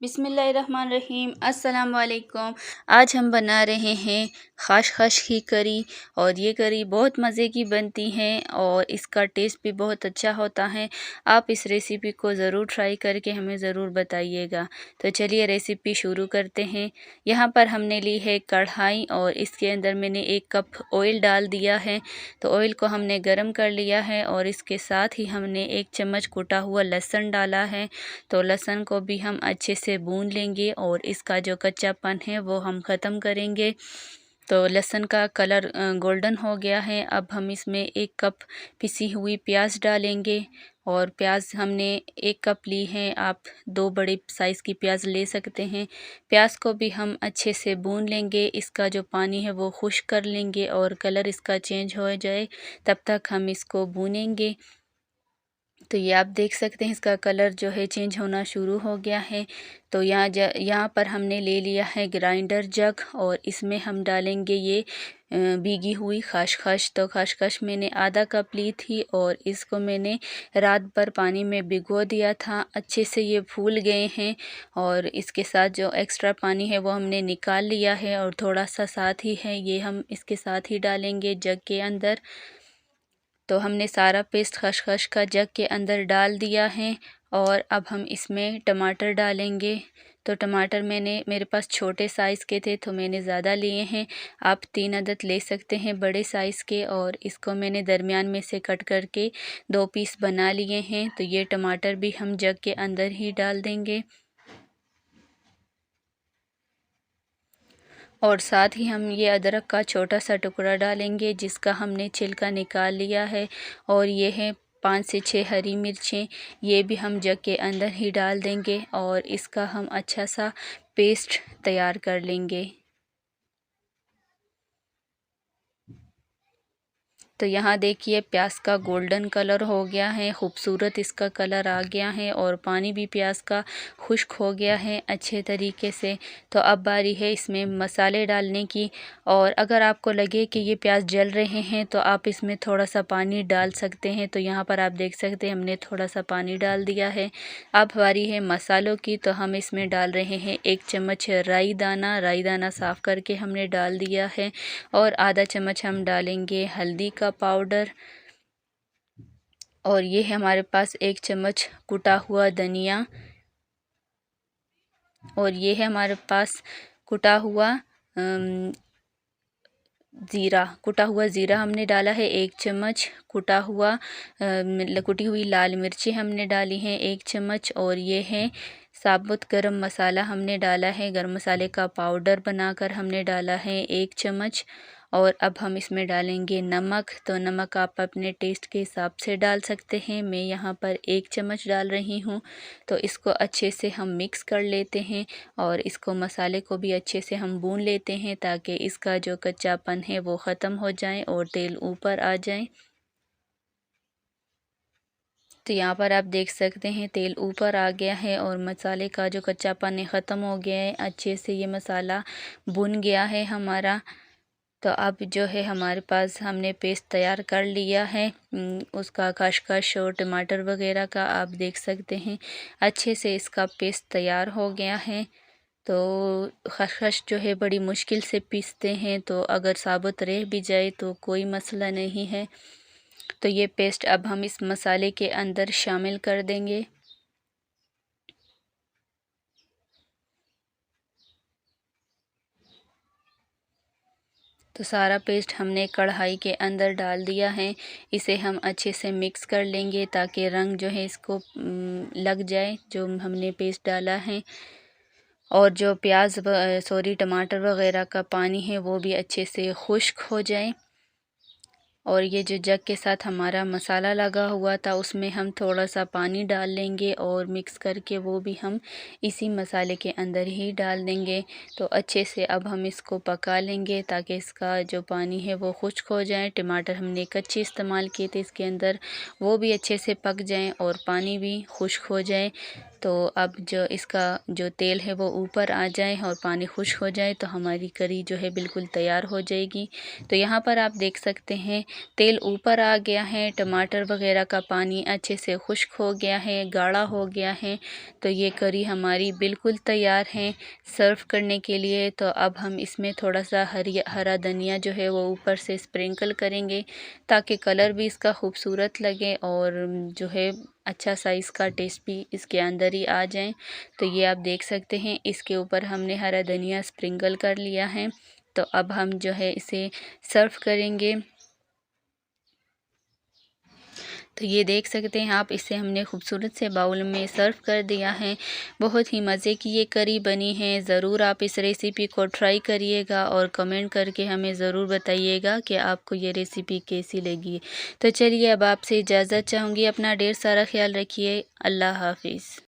बिस्मिल्लाहिर्रहमानिर्रहीम अस्सलाम वालेकुम। आज हम बना रहे हैं खशखश की करी और ये करी बहुत मज़े की बनती है और इसका टेस्ट भी बहुत अच्छा होता है। आप इस रेसिपी को ज़रूर ट्राई करके हमें ज़रूर बताइएगा। तो चलिए रेसिपी शुरू करते हैं। यहाँ पर हमने ली है कढ़ाई और इसके अंदर मैंने 1 कप ऑयल डाल दिया है। तो ऑयल को हमने गरम कर लिया है और इसके साथ ही हमने 1 चम्मच कुटा हुआ लहसुन डाला है। तो लहसुन को भी हम अच्छे से भून लेंगे और इसका जो कच्चापन है वो हम ख़त्म करेंगे। तो लहसुन का कलर गोल्डन हो गया है। अब हम इसमें 1 कप पिसी हुई प्याज डालेंगे और प्याज हमने 1 कप ली है, आप 2 बड़े साइज़ की प्याज ले सकते हैं। प्याज को भी हम अच्छे से भून लेंगे, इसका जो पानी है वो खुश्क कर लेंगे और कलर इसका चेंज हो जाए तब तक हम इसको भूनेंगे। तो ये आप देख सकते हैं इसका कलर जो है चेंज होना शुरू हो गया है। तो यहाँ पर हमने ले लिया है ग्राइंडर जग और इसमें हम डालेंगे ये भीगी हुई खसखस। तो खसखस मैंने आधा कप ली थी और इसको मैंने रात भर पानी में भिगो दिया था। अच्छे से ये फूल गए हैं और इसके साथ जो एक्स्ट्रा पानी है वो हमने निकाल लिया है और थोड़ा सा साथ ही है ये हम इसके साथ ही डालेंगे जग के अंदर। तो हमने सारा पेस्ट खसखस का जग के अंदर डाल दिया है और अब हम इसमें टमाटर डालेंगे। तो टमाटर मेरे पास छोटे साइज़ के थे तो मैंने ज़्यादा लिए हैं, आप 3 अदद ले सकते हैं बड़े साइज़ के और इसको मैंने दरमियान में से कट करके 2 पीस बना लिए हैं। तो ये टमाटर भी हम जग के अंदर ही डाल देंगे और साथ ही हम ये अदरक का छोटा सा टुकड़ा डालेंगे जिसका हमने छिलका निकाल लिया है और ये है 5 से 6 हरी मिर्चें, ये भी हम जग के अंदर ही डाल देंगे और इसका हम अच्छा सा पेस्ट तैयार कर लेंगे। तो यहाँ देखिए प्याज का गोल्डन कलर हो गया है, खूबसूरत इसका कलर आ गया है और पानी भी प्याज का खुश्क हो गया है अच्छे तरीके से। तो अब बारी है इसमें मसाले डालने की और अगर आपको लगे कि ये प्याज जल रहे हैं तो आप इसमें थोड़ा सा पानी डाल सकते हैं। तो यहाँ पर आप देख सकते हैं हमने थोड़ा सा पानी डाल दिया है। अब बारी है मसालों की, तो हम इसमें डाल रहे हैं 1 चम्मच राई दाना साफ़ करके हमने डाल दिया है और आधा चम्मच हम डालेंगे हल्दी का पाउडर और ये है हमारे पास 1 चम्मच कुटा हुआ धनिया और ये है हमारे पास कुटा हुआ कुटा हुआ ज़ीरा हमने डाला है 1 चम्मच। कुटी हुई लाल मिर्ची हमने डाली हैं 1 चम्मच और ये है साबुत गरम मसाला हमने डाला है, गरम मसाले का पाउडर बनाकर हमने डाला है 1 चम्मच। और अब हम इसमें डालेंगे नमक। तो नमक आप अपने टेस्ट के हिसाब से डाल सकते हैं, मैं यहाँ पर 1 चम्मच डाल रही हूँ। तो इसको अच्छे से हम मिक्स कर लेते हैं और इसको मसाले को भी अच्छे से हम भून लेते हैं ताकि इसका जो कच्चापन है वो ख़त्म हो जाए और तेल ऊपर आ जाए। तो यहाँ पर आप देख सकते हैं तेल ऊपर आ गया है और मसाले का जो कच्चापन है ख़त्म हो गया है, अच्छे से ये मसाला भुन गया है हमारा। तो अब जो है हमारे पास हमने पेस्ट तैयार कर लिया है उसका खसखस और टमाटर वगैरह का, आप देख सकते हैं अच्छे से इसका पेस्ट तैयार हो गया है। तो खसखस जो है बड़ी मुश्किल से पीसते हैं, तो अगर साबुत रह भी जाए तो कोई मसला नहीं है। तो ये पेस्ट अब हम इस मसाले के अंदर शामिल कर देंगे। तो सारा पेस्ट हमने कढ़ाई के अंदर डाल दिया है, इसे हम अच्छे से मिक्स कर लेंगे ताकि रंग जो है इसको लग जाए जो हमने पेस्ट डाला है। और जो टमाटर वगैरह का पानी है वो भी अच्छे से खुश्क हो जाए। और ये जो जग के साथ हमारा मसाला लगा हुआ था उसमें हम थोड़ा सा पानी डाल लेंगे और मिक्स करके वो भी हम इसी मसाले के अंदर ही डाल देंगे। तो अच्छे से अब हम इसको पका लेंगे ताकि इसका जो पानी है वो खुश्क हो जाए। टमाटर हमने कच्चे इस्तेमाल किए थे इसके अंदर, वो भी अच्छे से पक जाएं और पानी भी खुश्क हो जाए। तो अब जो इसका जो तेल है वो ऊपर आ जाए और पानी खुश्क हो जाए तो हमारी करी जो है बिल्कुल तैयार हो जाएगी। तो यहाँ पर आप देख सकते हैं तेल ऊपर आ गया है, टमाटर वगैरह का पानी अच्छे से खुश्क हो गया है, गाढ़ा हो गया है। तो ये करी हमारी बिल्कुल तैयार है सर्व करने के लिए। तो अब हम इसमें थोड़ा सा हरा धनिया जो है वो ऊपर से स्प्रिंकल करेंगे ताकि कलर भी इसका खूबसूरत लगे और जो है अच्छा सा इसका टेस्ट भी इसके अंदर ही आ जाए। तो ये आप देख सकते हैं इसके ऊपर हमने हरा धनिया स्प्रिंकल कर लिया है। तो अब हम जो है इसे सर्व करेंगे। तो ये देख सकते हैं आप, इसे हमने खूबसूरत से बाउल में सर्व कर दिया है। बहुत ही मज़े की ये करी बनी है। ज़रूर आप इस रेसिपी को ट्राई करिएगा और कमेंट करके हमें ज़रूर बताइएगा कि आपको ये रेसिपी कैसी लगी। तो चलिए अब आपसे इजाज़त चाहूँगी। अपना ढेर सारा ख्याल रखिए। अल्लाह हाफ़िज़।